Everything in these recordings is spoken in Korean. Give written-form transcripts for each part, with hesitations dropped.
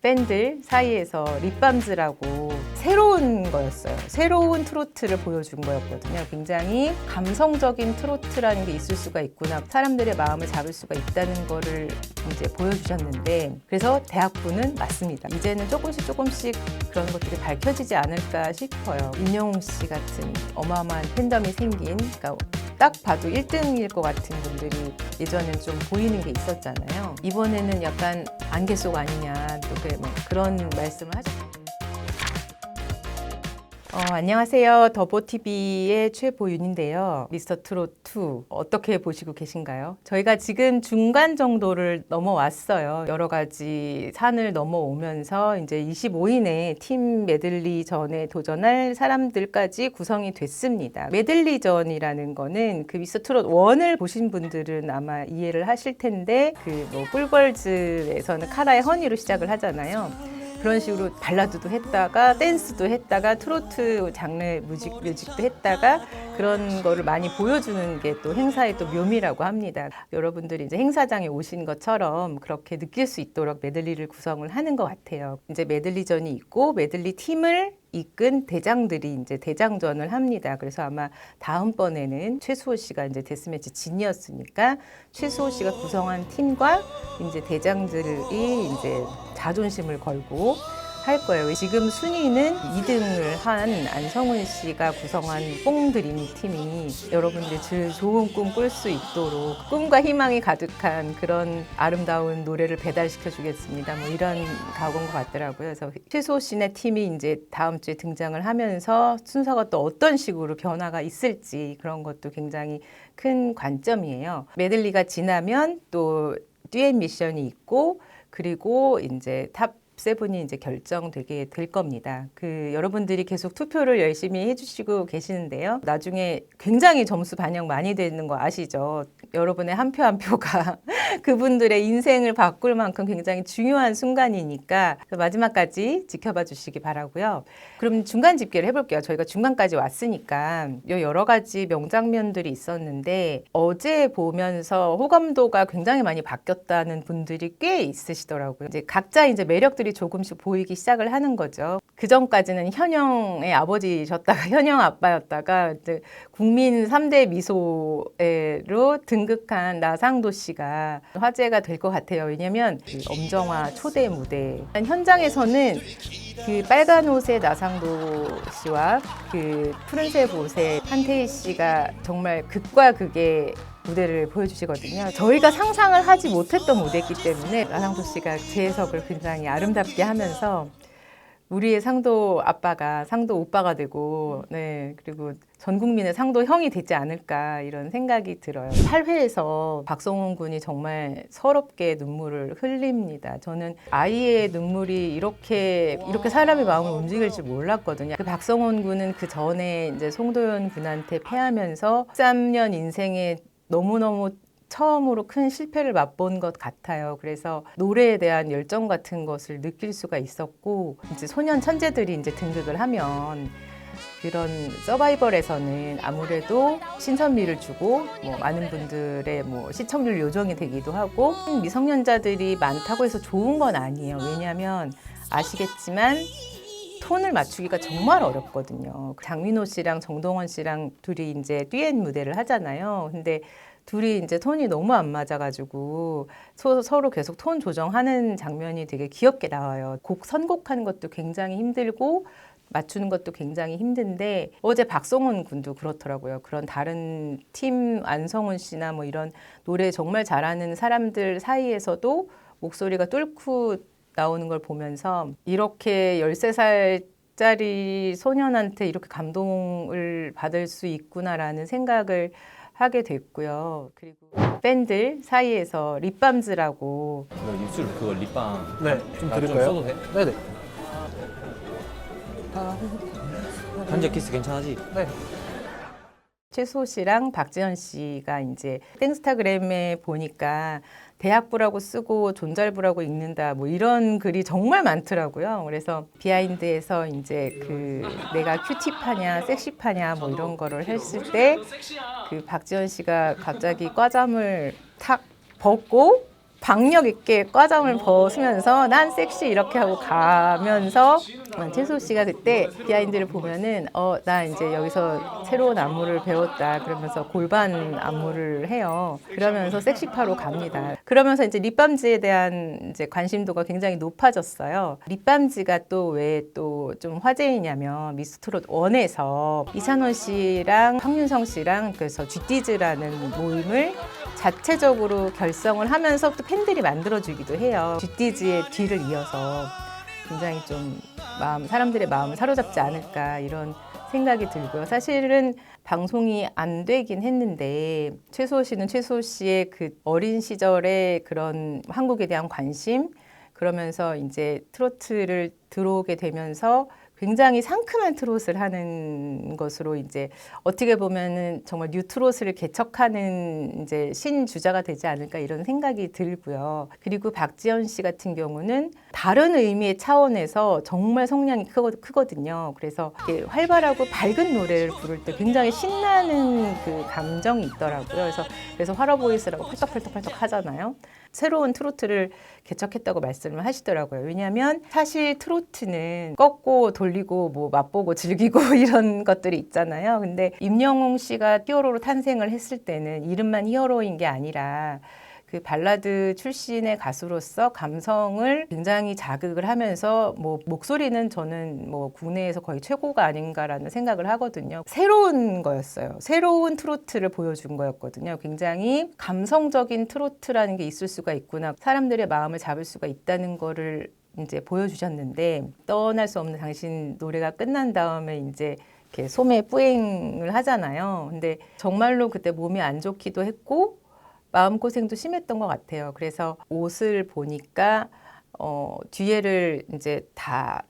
밴들 사이에서 립밤즈라고 새로운 거였어요. 새로운 트로트를 보여준 거였거든요. 굉장히 감성적인 트로트라는 게 있을 수가 있구나. 사람들의 마음을 잡을 수가 있다는 거를 이제 보여주셨는데, 그래서 대학부는 맞습니다. 이제는 조금씩 그런 것들이 밝혀지지 않을까 싶어요. 임영웅 씨 같은 어마어마한 팬덤이 생긴, 그러니까 딱 봐도 1등일 것 같은 분들이 예전엔 좀 보이는 게 있었잖아요. 이번에는 약간 안개 속 아니냐, 또 그런 말씀을 하셨어요. 안녕하세요. 더보TV의 최보윤인데요. 미스터 트롯 2 어떻게 보시고 계신가요? 저희가 지금 중간 정도를 넘어왔어요. 여러 가지 산을 넘어오면서 이제 25인의 팀 메들리전에 도전할 사람들까지 구성이 됐습니다. 메들리전이라는 거는 그 미스터 트롯 1을 보신 분들은 아마 이해를 하실 텐데, 꿀벌즈에서는 카라의 허니로 시작을 하잖아요. 그런 식으로 발라드도 했다가 댄스도 했다가 트로트 장르 뮤직도 했다가 그런 거를 많이 보여주는 게 또 행사의 또 묘미라고 합니다. 여러분들이 이제 행사장에 오신 것처럼 그렇게 느낄 수 있도록 메들리를 구성을 하는 것 같아요. 이제 메들리전이 있고 메들리 팀을 이끈 대장들이 이제 대장전을 합니다. 그래서 아마 다음번에는 최수호 씨가 이제 데스매치 진이었으니까 최수호 씨가 구성한 팀과 이제 대장들이 이제 자존심을 걸고 할 거예요. 지금 순위는 2등을 한 안성훈 씨가 구성한 뽕드림 팀이 여러분들 제일 좋은 꿈 꿀 수 있도록 꿈과 희망이 가득한 그런 아름다운 노래를 배달시켜 주겠습니다. 이런 각오인 것 같더라고요. 그래서 최수호 씨네 팀이 이제 다음 주에 등장을 하면서 순서가 또 어떤 식으로 변화가 있을지 그런 것도 굉장히 큰 관점이에요. 메들리가 지나면 또 듀엣 미션이 있고, 그리고 이제 탑 7이 이제 결정되게 될 겁니다. 여러분들이 계속 투표를 열심히 해주시고 계시는데요. 나중에 굉장히 점수 반영 많이 되는 거 아시죠? 여러분의 한 표 한 표가 그분들의 인생을 바꿀 만큼 굉장히 중요한 순간이니까 마지막까지 지켜봐 주시기 바라고요. 그럼 중간 집계를 해볼게요. 저희가 중간까지 왔으니까 여러 가지 명장면들이 있었는데, 어제 보면서 호감도가 굉장히 많이 바뀌었다는 분들이 꽤 있으시더라고요. 이제 각자 이제 매력들이 조금씩 보이기 시작을 하는 거죠. 그 전까지는 현영의 아버지셨다가 현영 아빠였다가 이제 국민 3대 미소로 등극한 나상도 씨가 화제가 될 것 같아요. 왜냐면 엄정화 초대 무대 현장에서는 그 빨간 옷의 나상도 씨와 그 푸른색 옷의 한태희 씨가 정말 극과 극의 무대를 보여주시거든요. 저희가 상상을 하지 못했던 무대이기 때문에 나상도 씨가 재해석을 굉장히 아름답게 하면서 우리의 상도 아빠가 상도 오빠가 되고, 그리고 전 국민의 상도 형이 되지 않을까 이런 생각이 들어요. 8회에서 박성훈 군이 정말 서럽게 눈물을 흘립니다. 저는 아이의 눈물이 이렇게 사람의 마음을 움직일 줄 몰랐거든요. 그 박성훈 군은 그 전에 이제 송도연 군한테 패하면서 13년 인생에 너무너무 처음으로 큰 실패를 맛본 것 같아요. 그래서 노래에 대한 열정 같은 것을 느낄 수가 있었고, 이제 소년 천재들이 이제 등극을 하면 그런 서바이벌에서는 아무래도 신선미를 주고 많은 분들의 시청률 요정이 되기도 하고, 미성년자들이 많다고 해서 좋은 건 아니에요. 왜냐하면 아시겠지만 톤을 맞추기가 정말 어렵거든요. 장민호 씨랑 정동원 씨랑 둘이 이제 듀엣 무대를 하잖아요. 근데 둘이 이제 톤이 너무 안 맞아가지고 서로 계속 톤 조정하는 장면이 되게 귀엽게 나와요. 곡 선곡하는 것도 굉장히 힘들고 맞추는 것도 굉장히 힘든데, 어제 박성훈 군도 그렇더라고요. 그런 다른 팀 안성훈 씨나 이런 노래 정말 잘하는 사람들 사이에서도 목소리가 뚫고 나오는 걸 보면서 이렇게 13살짜리 소년한테 이렇게 감동을 받을 수 있구나라는 생각을 하게 됐고요. 그리고 밴들 사이에서 립밤즈라고. 입술 그거 립밤 좀 좀 드릴까요? 써도 돼? 네네. 단자 키스 괜찮아지? 네. 최수호 씨랑 박지현 씨가 이제 땡스타그램에 보니까 대학부라고 쓰고 존잘부라고 읽는다 이런 글이 정말 많더라고요. 그래서 비하인드에서 이제 내가 큐티파냐 섹시파냐 이런 거를 했을 때 그 박지현 씨가 갑자기 과잠을 탁 벗고 박력 있게 과점을 벗으면서 난 섹시 이렇게 하고 가면서 최소 씨가 그때 비하인드를 보면은 나 이제 여기서 새로운 안무를 배웠다 그러면서 골반 안무를 해요. 그러면서 섹시파로 갑니다. 그러면서 이제 립밤지에 대한 이제 관심도가 굉장히 높아졌어요. 립밤지가 또 왜 또 좀 화제이냐면 미스트롯 1에서 이찬원 씨랑 황윤성 씨랑 그래서 쥐띠즈라는 모임을 자체적으로 결성을 하면서 또 팬들이 만들어주기도 해요. 쥐띠즈의 뒤를 이어서 굉장히 좀 사람들의 마음을 사로잡지 않을까 이런 생각이 들고요. 사실은 방송이 안 되긴 했는데 최수호 씨는 최수호 씨의 그 어린 시절의 그런 한국에 대한 관심 그러면서 이제 트로트를 들어오게 되면서 굉장히 상큼한 트롯을 하는 것으로 이제 어떻게 보면은 정말 뉴 트롯을 개척하는 이제 신주자가 되지 않을까 이런 생각이 들고요. 그리고 박지현 씨 같은 경우는 다른 의미의 차원에서 정말 성량이 크거든요. 그래서 이렇게 활발하고 밝은 노래를 부를 때 굉장히 신나는 그 감정이 있더라고요. 그래서 화러보이스라고 펄떡펄떡 하잖아요. 새로운 트로트를 개척했다고 말씀을 하시더라고요. 왜냐하면 사실 트로트는 꺾고 돌리고 뭐 맛보고 즐기고 이런 것들이 있잖아요. 근데 임영웅 씨가 히어로로 탄생을 했을 때는 이름만 히어로인 게 아니라 그 발라드 출신의 가수로서 감성을 굉장히 자극을 하면서 뭐 목소리는 저는 뭐 국내에서 거의 최고가 아닌가라는 생각을 하거든요. 새로운 거였어요. 새로운 트로트를 보여준 거였거든요. 굉장히 감성적인 트로트라는 게 있을 수가 있구나. 사람들의 마음을 잡을 수가 있다는 거를 이제 보여주셨는데 떠날 수 없는 당신 노래가 끝난 다음에 이제 이렇게 소매 뿌행을 하잖아요. 근데 정말로 그때 몸이 안 좋기도 했고 마음고생도 심했던 것 같아요. 그래서 옷을 보니까 뒤에를 이제 다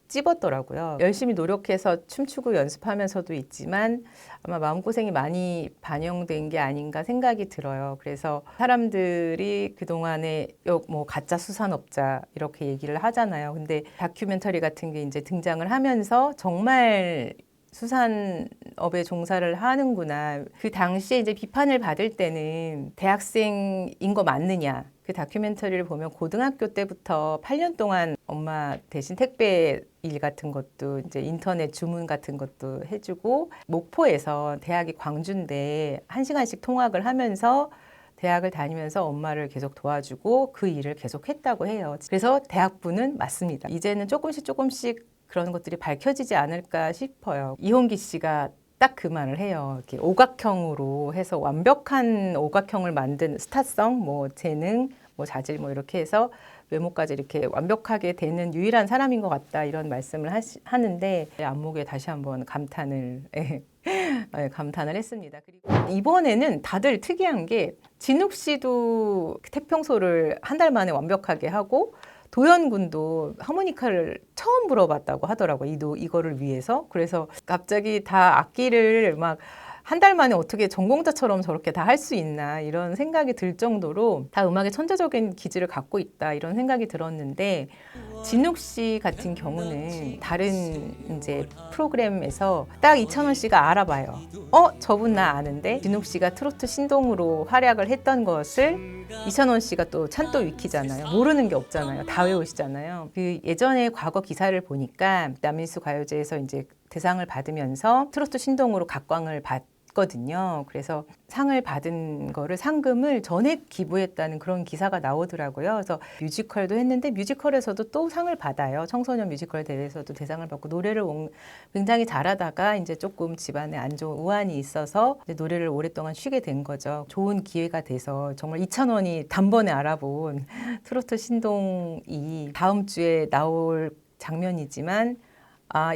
찝었더라고요. 열심히 노력해서 춤추고 연습하면서도 있지만 아마 마음고생이 많이 반영된 게 아닌가 생각이 들어요. 그래서 사람들이 그동안에 뭐 가짜 수산업자 이렇게 얘기를 하잖아요. 근데 다큐멘터리 같은 게 이제 등장을 하면서 정말 수산업에 종사를 하는구나. 그 당시에 이제 비판을 받을 때는 대학생인 거 맞느냐. 그 다큐멘터리를 보면 고등학교 때부터 8년 동안 엄마 대신 택배 일 같은 것도 이제 인터넷 주문 같은 것도 해주고 목포에서 대학이 광주인데 1시간씩 통학을 하면서 대학을 다니면서 엄마를 계속 도와주고 그 일을 계속 했다고 해요. 그래서 대학부는 맞습니다. 이제는 조금씩 그런 것들이 밝혀지지 않을까 싶어요. 이홍기 씨가 딱 그 말을 해요. 이렇게 오각형으로 해서 완벽한 오각형을 만든 스타성, 뭐 재능, 뭐 자질, 뭐 이렇게 해서 외모까지 이렇게 완벽하게 되는 유일한 사람인 것 같다 이런 말씀을 하는데 안목에 다시 한번 감탄을 했습니다. 그리고 이번에는 다들 특이한 게 진욱 씨도 태평소를 한 달 만에 완벽하게 하고 도현 군도 하모니카를 처음 불어봤다고 하더라고요. 이거를 위해서. 그래서 갑자기 다 악기를 막 한 달 만에 어떻게 전공자처럼 저렇게 다 할 수 있나 이런 생각이 들 정도로 다 음악의 천재적인 기질을 갖고 있다 이런 생각이 들었는데 진욱 씨 같은 경우는 다른 이제 프로그램에서 딱 이찬원 씨가 알아봐요. 저분 나 아는데 진욱 씨가 트로트 신동으로 활약을 했던 것을 이찬원 씨가 또 찬또 위키잖아요. 모르는 게 없잖아요. 다 외우시잖아요. 그 예전에 과거 기사를 보니까 남일수 가요제에서 이제 대상을 받으면서 트로트 신동으로 각광을 받거든요. 그래서 상을 받은 거를 상금을 전액 기부했다는 그런 기사가 나오더라고요. 그래서 뮤지컬도 했는데 뮤지컬에서도 또 상을 받아요. 청소년 뮤지컬 대회에서도 대상을 받고 노래를 굉장히 잘하다가 이제 조금 집안에 안 좋은 우환이 있어서 노래를 오랫동안 쉬게 된 거죠. 좋은 기회가 돼서 정말 이찬원이 단번에 알아본 트로트 신동이 다음 주에 나올 장면이지만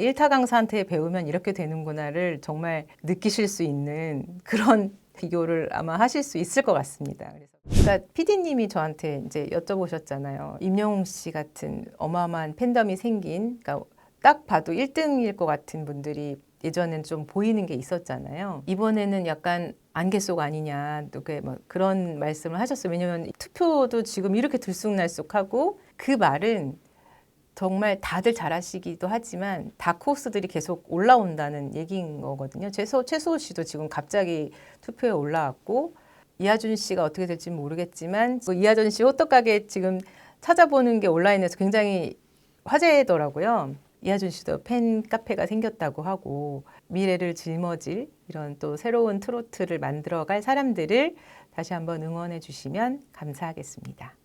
일타 강사한테 배우면 이렇게 되는구나를 정말 느끼실 수 있는 그런 비교를 아마 하실 수 있을 것 같습니다. 그러니까 PD님이 저한테 이제 여쭤보셨잖아요. 임영웅 씨 같은 어마어마한 팬덤이 생긴, 그러니까 딱 봐도 1등일 것 같은 분들이 예전엔 좀 보이는 게 있었잖아요. 이번에는 약간 안개 속 아니냐, 또 그런 말씀을 하셨어요. 왜냐면 투표도 지금 이렇게 들쑥날쑥하고 그 말은 정말 다들 잘하시기도 하지만 다크호스들이 계속 올라온다는 얘기인 거거든요. 최수호 씨도 지금 갑자기 투표에 올라왔고 이하준 씨가 어떻게 될지 모르겠지만 그 이하준 씨 호떡가게 지금 찾아보는 게 온라인에서 굉장히 화제더라고요. 이하준 씨도 팬 카페가 생겼다고 하고 미래를 짊어질 이런 또 새로운 트로트를 만들어갈 사람들을 다시 한번 응원해 주시면 감사하겠습니다.